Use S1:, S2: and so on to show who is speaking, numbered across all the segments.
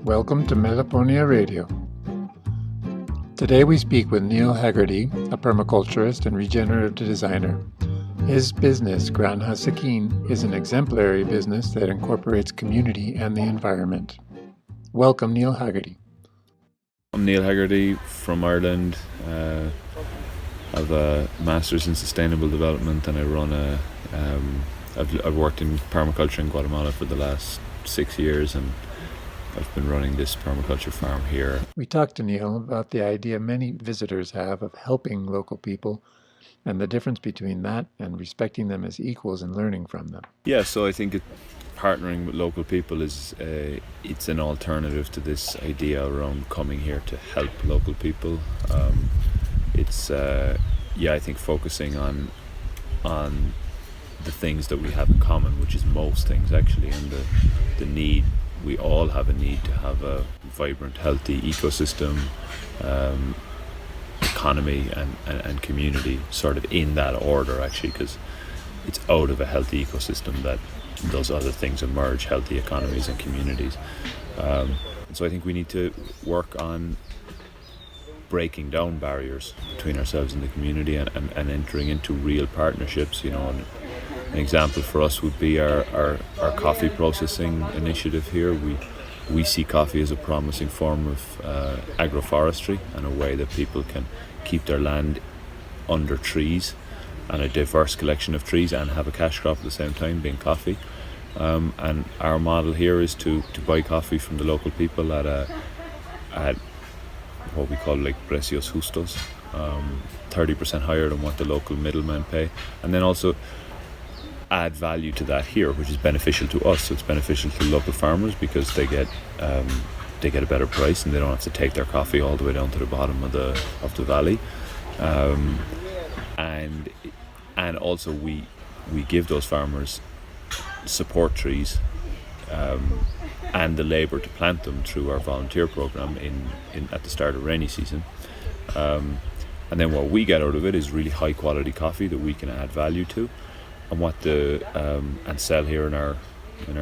S1: Welcome to Melaponia Radio. Today we speak with Neal Hegarty, a permaculturist and regenerative designer. His business, Granja Tz'ikin, is an exemplary business that incorporates community and the environment. Welcome, Neal Hegarty.
S2: I'm Neal Hegarty from Ireland. I have a Master's in Sustainable Development, and I run I've worked in permaculture in Guatemala for the last 6 years, and I've been running this permaculture farm here.
S1: We talked to Neal about the idea many visitors have of helping local people and the difference between that and respecting them as equals and learning from them.
S2: Yeah, so I think partnering with local people is it's an alternative to this idea around coming here to help local people. I think focusing on the things that we have in common, which is most things actually, and the need. We all have a need to have a vibrant, healthy ecosystem, economy and community, sort of in that order actually, because it's out of a healthy ecosystem that those other things emerge, healthy economies and communities. So I think we need to work on breaking down barriers between ourselves and the community and entering into real partnerships, and an example for us would be our coffee processing initiative here. We see coffee as a promising form of agroforestry and a way that people can keep their land under trees and a diverse collection of trees and have a cash crop at the same time, being coffee. And our model here is to buy coffee from the local people at what we call like precios justos, 30% higher than what the local middlemen pay, and then also add value to that here, which is beneficial to us. So it's beneficial to local farmers because they get a better price and they don't have to take their coffee all the way down to the bottom of the valley. And also we give those farmers support trees and the labour to plant them through our volunteer program in at the start of rainy season. And then what we get out of it is really high quality coffee that we can add value to, and and sell here in our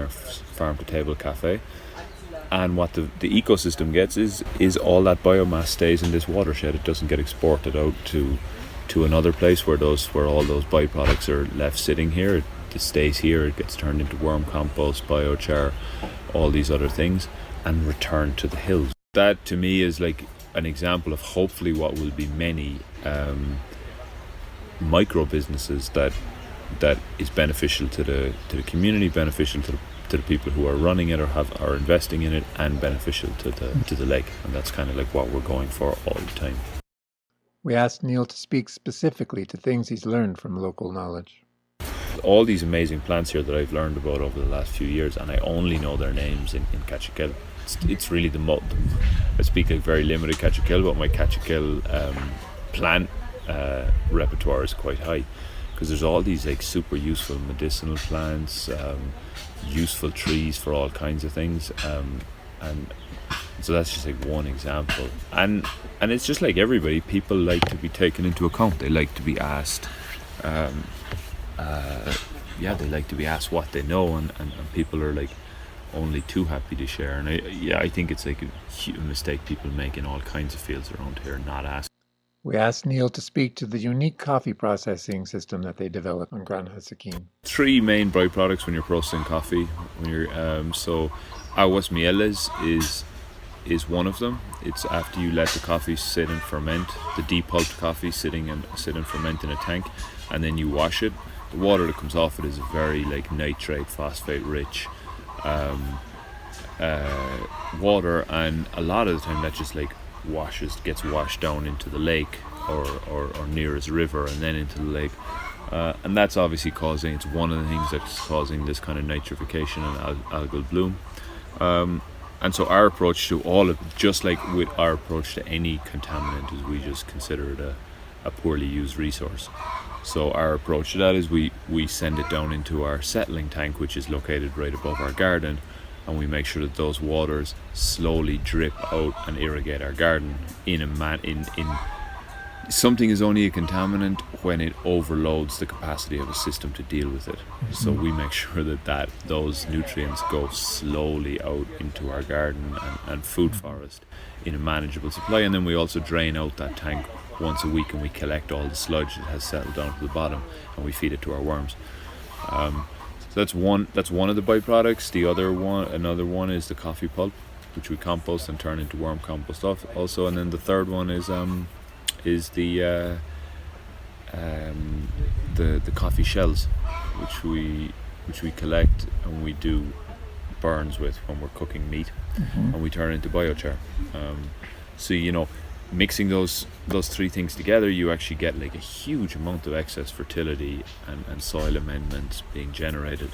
S2: farm to table cafe. And what the ecosystem gets is all that biomass stays in this watershed. It doesn't get exported out to another place where all those byproducts are left sitting here. It stays here. It gets turned into worm compost, biochar, all these other things, and returned to the hills. That to me is like an example of hopefully what will be many micro businesses that is beneficial to the community, beneficial to the people who are running it or are investing in it, and beneficial to the lake. And that's kind of like what we're going for all the time.
S1: We asked Neal to speak specifically to things he's learned from local knowledge.
S2: All these amazing plants here that I've learned about over the last few years, and I only know their names in Tz'ikin. It's really I speak a very limited Tz'ikin, but my Tz'ikin plant repertoire is quite high, because there's all these like super useful medicinal plants, useful trees for all kinds of things, and so that's just like one example. And it's just like everybody, people like to be taken into account. They like to be asked, they like to be asked what they know, and people are like only too happy to share. And I think it's like a mistake people make in all kinds of fields around here, not asking.
S1: We asked Neal to speak to the unique coffee processing system that they developed on Granja Tz'ikin.
S2: 3 main byproducts when you're processing coffee. When you're so aguas mieles is one of them. It's after you let the coffee sit and ferment, the depulped coffee sit and ferment in a tank, and then you wash it. The water that comes off it is very like nitrate, phosphate rich water, and a lot of the time that just like gets washed down into the lake or nearest river and then into the lake, and that's obviously it's one of the things that's causing this kind of nitrification and algal bloom, and so our approach to all of, just like with our approach to any contaminant, is we just consider it a poorly used resource. So our approach to that is we send it down into our settling tank, which is located right above our garden, and we make sure that those waters slowly drip out and irrigate our garden in something is only a contaminant when it overloads the capacity of a system to deal with it. So we make sure that those nutrients go slowly out into our garden and food forest in a manageable supply, and then we also drain out that tank once a week, and we collect all the sludge that has settled down to the bottom, and we feed it to our worms. So that's one of the byproducts. Another one is the coffee pulp, which we compost and turn into worm compost also, and then the third one is the coffee shells, which we collect and we do burns with when we're cooking meat, and we turn into biochar. So mixing those three things together, you actually get like a huge amount of excess fertility and soil amendments being generated,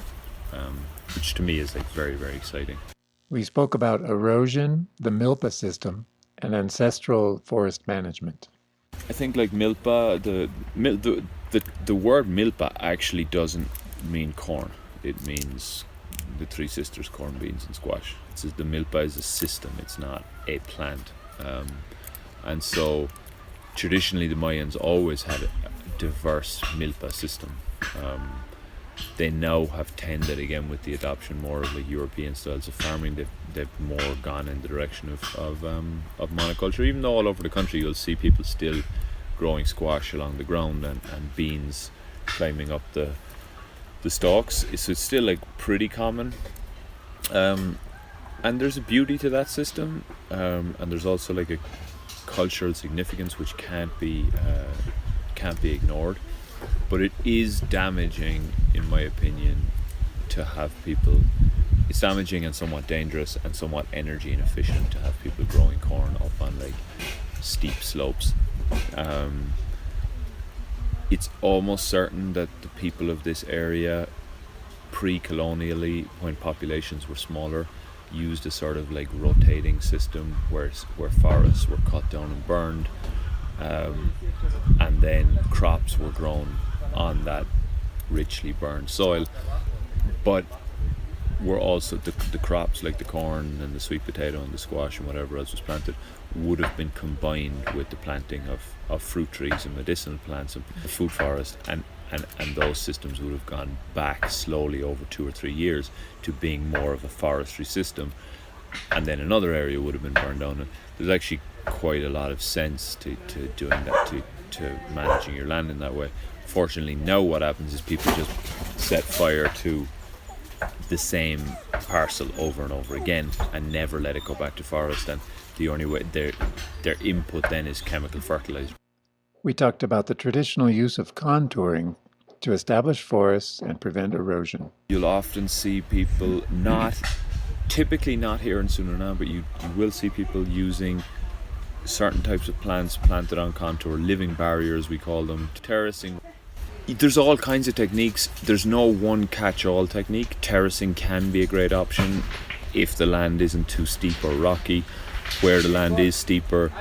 S2: which to me is like very, very exciting.
S1: We spoke about erosion, the milpa system, and ancestral forest management.
S2: I think like milpa, the word milpa actually doesn't mean corn. It means the three sisters, corn, beans, and squash. The milpa is a system. It's not a plant. And so traditionally the Mayans always had a diverse milpa system. They now have tended, again with the adoption more of like European styles of farming, they've more gone in the direction of monoculture, even though all over the country you'll see people still growing squash along the ground and beans climbing up the stalks. So it's still like pretty common. And there's a beauty to that system, and there's also like a cultural significance which can't be ignored. But it is damaging, in my opinion, to have people. It's damaging and somewhat dangerous and somewhat energy inefficient to have people growing corn up on like steep slopes. It's almost certain that the people of this area, pre-colonially, when populations were smaller, used a sort of like rotating system where forests were cut down and burned, and then crops were grown on that richly burned soil. But were also the crops like the corn and the sweet potato and the squash and whatever else was planted would have been combined with the planting of fruit trees and medicinal plants and the food forest, and those systems would have gone back slowly over 2 or 3 years to being more of a forestry system, and then another area would have been burned down. And there's actually quite a lot of sense to doing that, to managing your land in that way. Fortunately now what happens is people just set fire to the same parcel over and over again and never let it go back to forest, and the only way their input then is chemical fertilizer.
S1: We talked about the traditional use of contouring to establish forests and prevent erosion.
S2: You'll often see people typically not here in Suriname, but you will see people using certain types of plants planted on contour, living barriers we call them, terracing. There's all kinds of techniques. There's no one catch-all technique. Terracing can be a great option if the land isn't too steep or rocky. Where the land is steeper,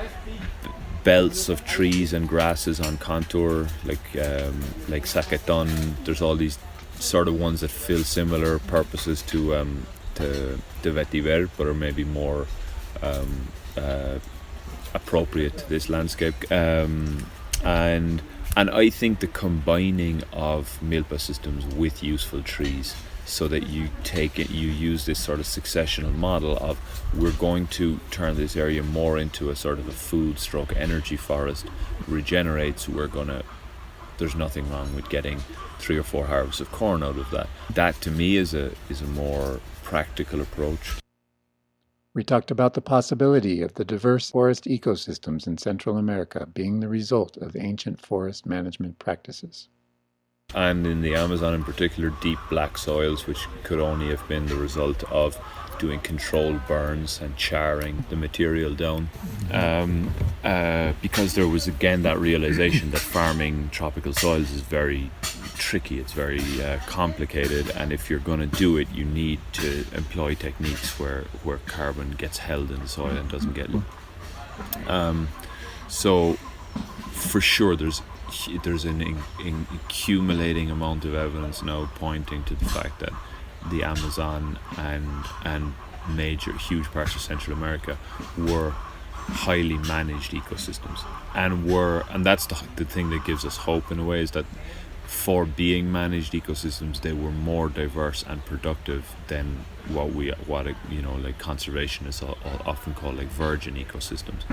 S2: belts of trees and grasses on contour, like Tz'ikin. There's all these sort of ones that fill similar purposes to vetiver, but are maybe more appropriate to this landscape. And I think the combining of milpa systems with useful trees, so that you use this sort of successional model of, we're going to turn this area more into a sort of a food/energy forest, regenerates. There's nothing wrong with getting 3 or 4 harvests of corn out of that. That to me is a more practical approach.
S1: We talked about the possibility of the diverse forest ecosystems in Central America being the result of ancient forest management practices.
S2: And in the Amazon in particular, deep black soils, which could only have been the result of doing controlled burns and charring the material down. Because there was again that realization that farming tropical soils is very tricky, it's very complicated, and if you're going to do it, you need to employ techniques where carbon gets held in the soil and doesn't get so for sure there's an accumulating amount of evidence now pointing to the fact that the Amazon and major huge parts of Central America were highly managed ecosystems, and that's the thing that gives us hope in a way, is that for being managed ecosystems, they were more diverse and productive than what like conservationists often call like virgin ecosystems.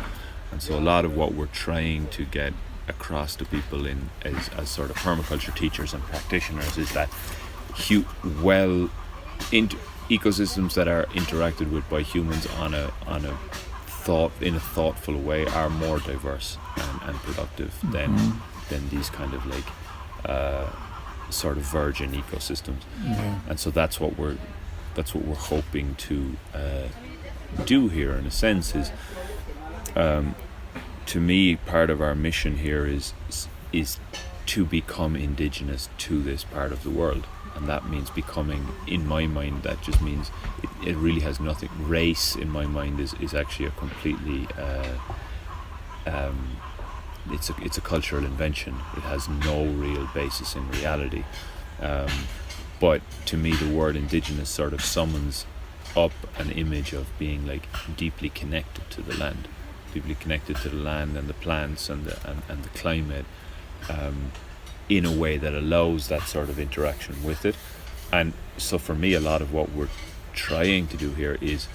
S2: And so a lot of what we're trying to get across to people as sort of permaculture teachers and practitioners is that ecosystems that are interacted with by humans in a thoughtful way are more diverse and productive than these kind of like sort of virgin ecosystems. And so that's what we're hoping to do here, in a sense, is to me, part of our mission here is to become indigenous to this part of the world. And that means becoming, in my mind, that just means it really has nothing. Race, in my mind, is actually a completely it's a cultural invention. It has no real basis in reality. But to me, the word indigenous sort of summons up an image of being like deeply connected to the land and the plants and the climate, in a way that allows that sort of interaction with it. And so for me, a lot of what we're trying to do here is,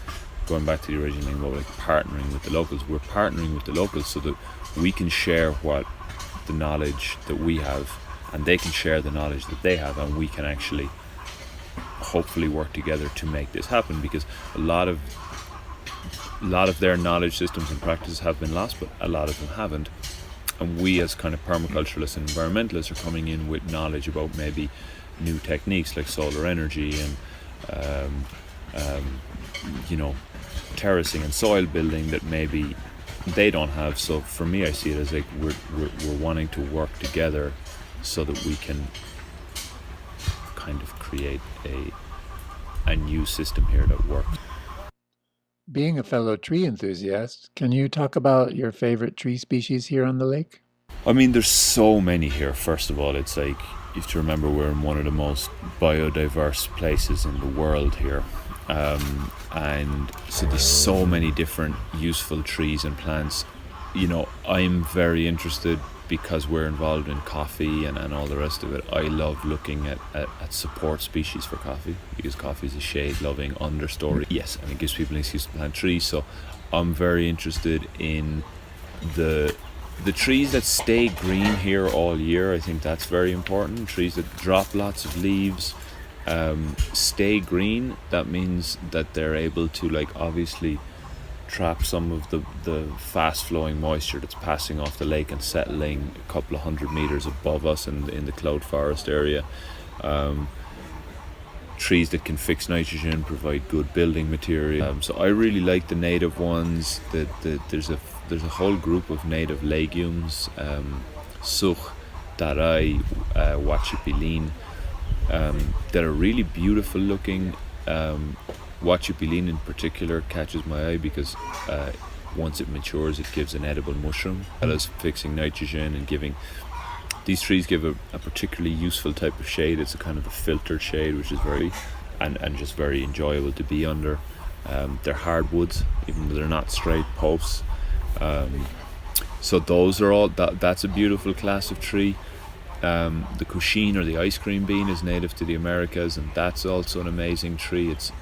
S2: going back to the original thing about like partnering with the locals, we're partnering with the locals so that we can share what the knowledge that we have, and they can share the knowledge that they have, and we can actually hopefully work together to make this happen, because a lot of their knowledge systems and practices have been lost, but a lot of them haven't. And we, as kind of permaculturalists and environmentalists, are coming in with knowledge about maybe new techniques like solar energy and terracing and soil building that maybe they don't have. So for me, I see it as like we're wanting to work together so that we can kind of create a new system here that works.
S1: Being a fellow tree enthusiast, can you talk about your favorite tree species here on the lake?
S2: I mean, there's so many here. First of all, it's like, you have to remember we're in one of the most biodiverse places in the world here. And so there's so many different useful trees and plants. You know, I'm very interested, because we're involved in coffee and all the rest of it. I love looking at support species for coffee, because coffee is a shade-loving understory. Yes, and it gives people an excuse to plant trees. So I'm very interested in the trees that stay green here all year. I think that's very important. Trees that drop lots of leaves, stay green. That means that they're able to, like, obviously trap some of the fast flowing moisture that's passing off the lake and settling a couple of 100 meters above us in the cloud forest area. Trees that can fix nitrogen, provide good building material. So I really like the native ones. There's a whole group of native legumes, such, darai, wachipilin, that are really beautiful looking. Wachipilin in particular catches my eye because once it matures, it gives an edible mushroom, as well as fixing nitrogen and giving. These trees give a particularly useful type of shade. It's a kind of a filtered shade, which is very and just very enjoyable to be under. They're hardwoods, even though they're not straight posts. So those are all. That's a beautiful class of tree. The cushin, or the ice cream bean, is native to the Americas, and that's also an amazing tree. It's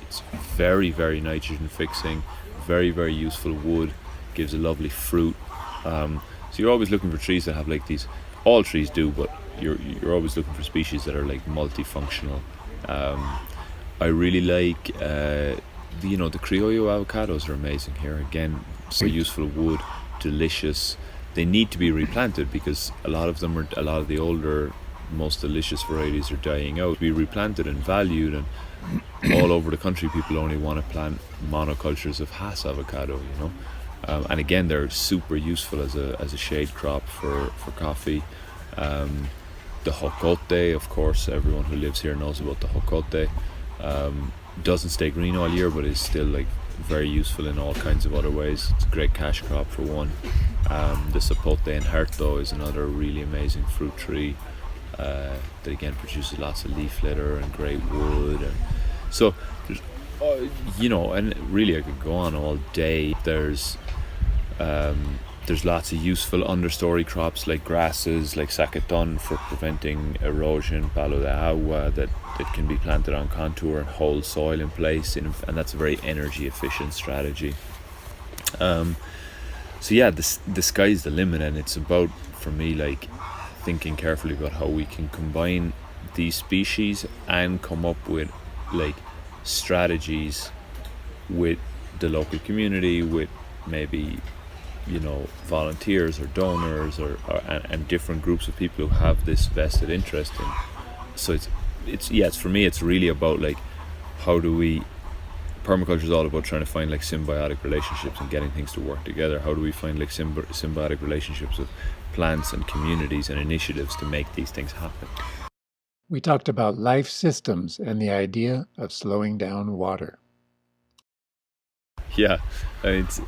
S2: very, very nitrogen fixing, very, very useful wood, gives a lovely fruit. So you're always looking for trees that have like these. All trees do, but you're always looking for species that are like multifunctional. I really like the criollo avocados are amazing here. Again, so useful wood, delicious. They need to be replanted because a lot of the older, most delicious varieties are dying out. Be replanted and valued, and all over the country, people only want to plant monocultures of Hass avocado. And again, they're super useful as a shade crop for coffee. The jocote, of course, everyone who lives here knows about the jocote. Doesn't stay green all year, but is still like very useful in all kinds of other ways. It's a great cash crop for one. The sapote and huerto is another really amazing fruit tree that again produces lots of leaf litter and great wood. And so there's, and really I could go on all day. There's There's lots of useful understory crops like grasses, like sacatón for preventing erosion, palo de agua that can be planted on contour and hold soil in place, and that's a very energy efficient strategy. So yeah, the sky's the limit, and it's about, for me, like thinking carefully about how we can combine these species and come up with like strategies with the local community, with maybe volunteers or donors and different groups of people who have this vested interest in. So it's for me, it's really about like, how do we, permaculture is all about trying to find like symbiotic relationships and getting things to work together. How do we find like symbiotic relationships with plants and communities and initiatives to make these things happen?
S1: We talked about life systems and the idea of slowing down water.
S2: Yeah, it's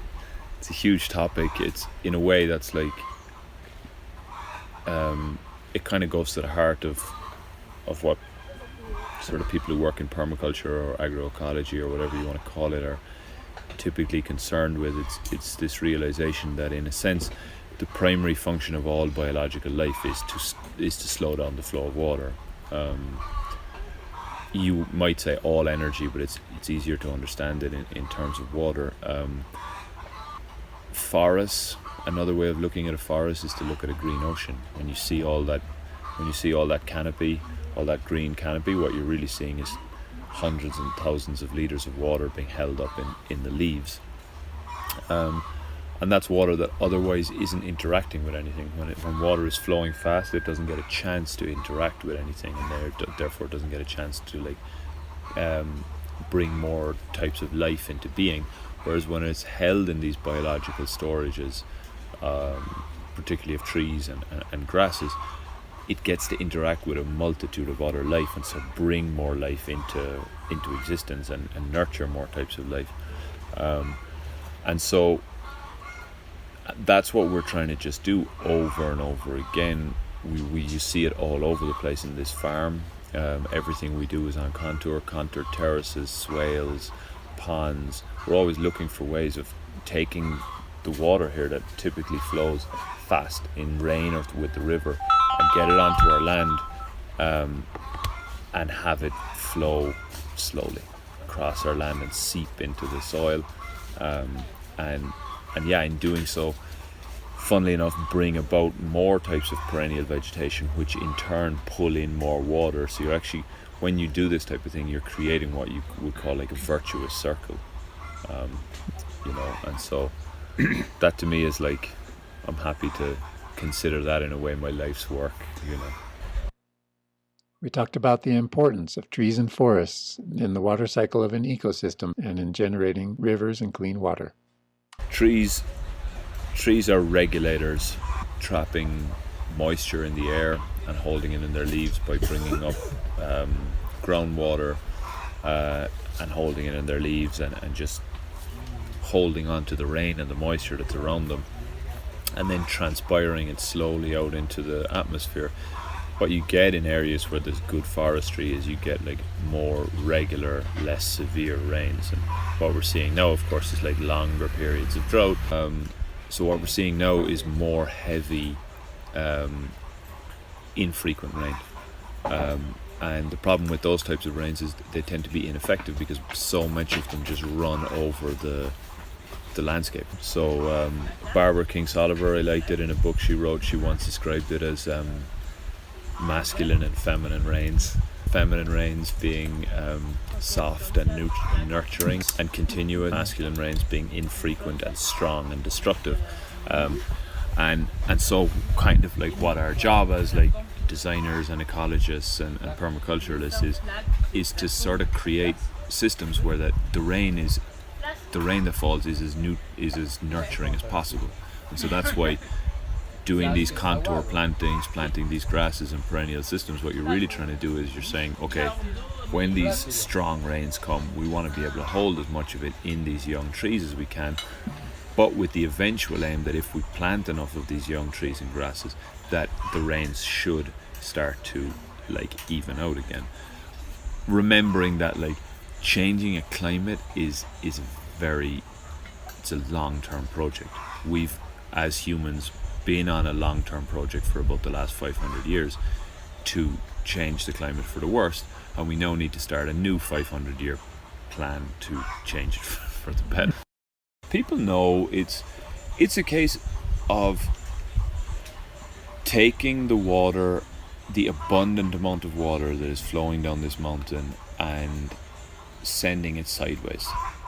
S2: a huge topic. It's, in a way, that's like it kind of goes to the heart of what sort of people who work in permaculture or agroecology or whatever you want to call it are typically concerned with. It's this realization that, in a sense, the primary function of all biological life is to slow down the flow of water. You might say all energy, but it's easier to understand it in terms of water. Forests, another way of looking at a forest is to look at a green ocean. When you see all that canopy, all that green canopy, what you're really seeing is hundreds and thousands of liters of water being held up in the leaves. And that's water that otherwise isn't interacting with anything. When water is flowing fast, it doesn't get a chance to interact with anything, and therefore doesn't get a chance to bring more types of life into being. Whereas when it's held in these biological storages, particularly of trees and grasses, it gets to interact with a multitude of other life, and so bring more life into existence and nurture more types of life. And so that's what we're trying to just do over and over again. You see it all over the place in this farm. Everything we do is on contour terraces, swales, ponds. We're always looking for ways of taking the water here that typically flows fast in rain or with the river, and get it onto our land, and have it flow slowly across our land and seep into the soil, and yeah, in doing so, funnily enough, bring about more types of perennial vegetation, which in turn pull in more water. So you're actually, when you do this type of thing, you're creating what you would call like a virtuous circle, and so that to me is like, I'm happy to consider that in a way my life's work.
S1: We talked about the importance of trees and forests in the water cycle of an ecosystem and in generating rivers and clean water.
S2: Trees are regulators, trapping moisture in the air and holding it in their leaves by bringing up groundwater and holding it in their leaves and just holding on to the rain and the moisture that's around them, and then transpiring it slowly out into the atmosphere. What you get in areas where there's good forestry is you get like more regular, less severe rains. And what we're seeing now, of course, is like longer periods of drought. So what we're seeing now is more heavy, infrequent rain. And the problem with those types of rains is they tend to be ineffective because so much of them just run over the landscape. So Barbara Kingsolver, I liked it in a book she wrote. She once described it as masculine and feminine rains. Feminine rains being soft and nurturing and continuous. Masculine rains being infrequent and strong and destructive. And so kind of like what our job as like designers and ecologists and permaculturalists is to sort of create systems where the rain that falls is as nurturing as possible. And so that's why doing these contour plantings, planting these grasses and perennial systems, what you're really trying to do is you're saying, okay, when these strong rains come, we want to be able to hold as much of it in these young trees as we can, but with the eventual aim that if we plant enough of these young trees and grasses, that the rains should start to like even out again. Remembering that like changing a climate is very it's a long-term project. We've, as humans, been on a long-term project for about the last 500 years to change the climate for the worst, and we now need to start a new 500-year plan to change it for the better. People know it's a case of taking the water, the abundant amount of water that is flowing down this mountain, and sending it sideways.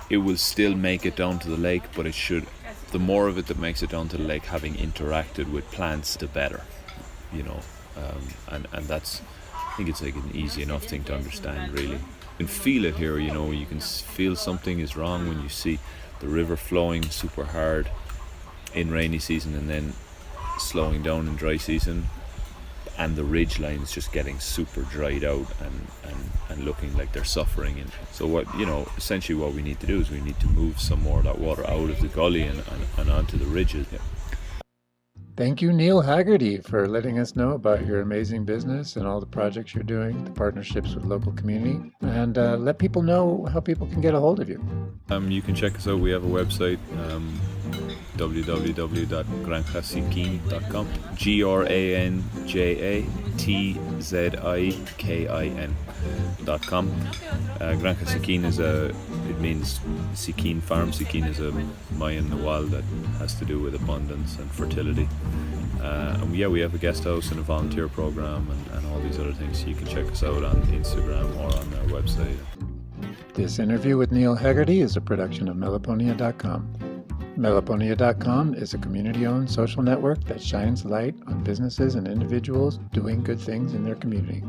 S2: It will still make it down to the lake, but it should, the more of it that makes it down to the lake, having interacted with plants, the better, you know. And that's, I think it's like an easy enough thing to understand, really. You can feel it here, you know. You can feel something is wrong when you see the river flowing super hard in rainy season and then slowing down in dry season, and the ridge lines just getting super dried out and looking like they're suffering. And so what, you know, essentially what we need to do is we need to move some more of that water out of the gully and onto the ridges. Yeah.
S1: Thank you, Neal Hegarty, for letting us know about your amazing business and all the projects you're doing, the partnerships with local community, and let people know how people can get a hold of you.
S2: You can check us out. We have a website, www.granjatzzikin.com, GranjaTZzikin.com. Granja Tz'ikin it means Tz'ikin farm. Tz'ikin is a Mayan Nawal that has to do with abundance and fertility. And yeah, we have a guest house and a volunteer program and all these other things. So you can check us out on Instagram or on our website.
S1: This interview with Neal Hegarty is a production of Melaponia.com. Melaponia.com is a community-owned social network that shines light on businesses and individuals doing good things in their community.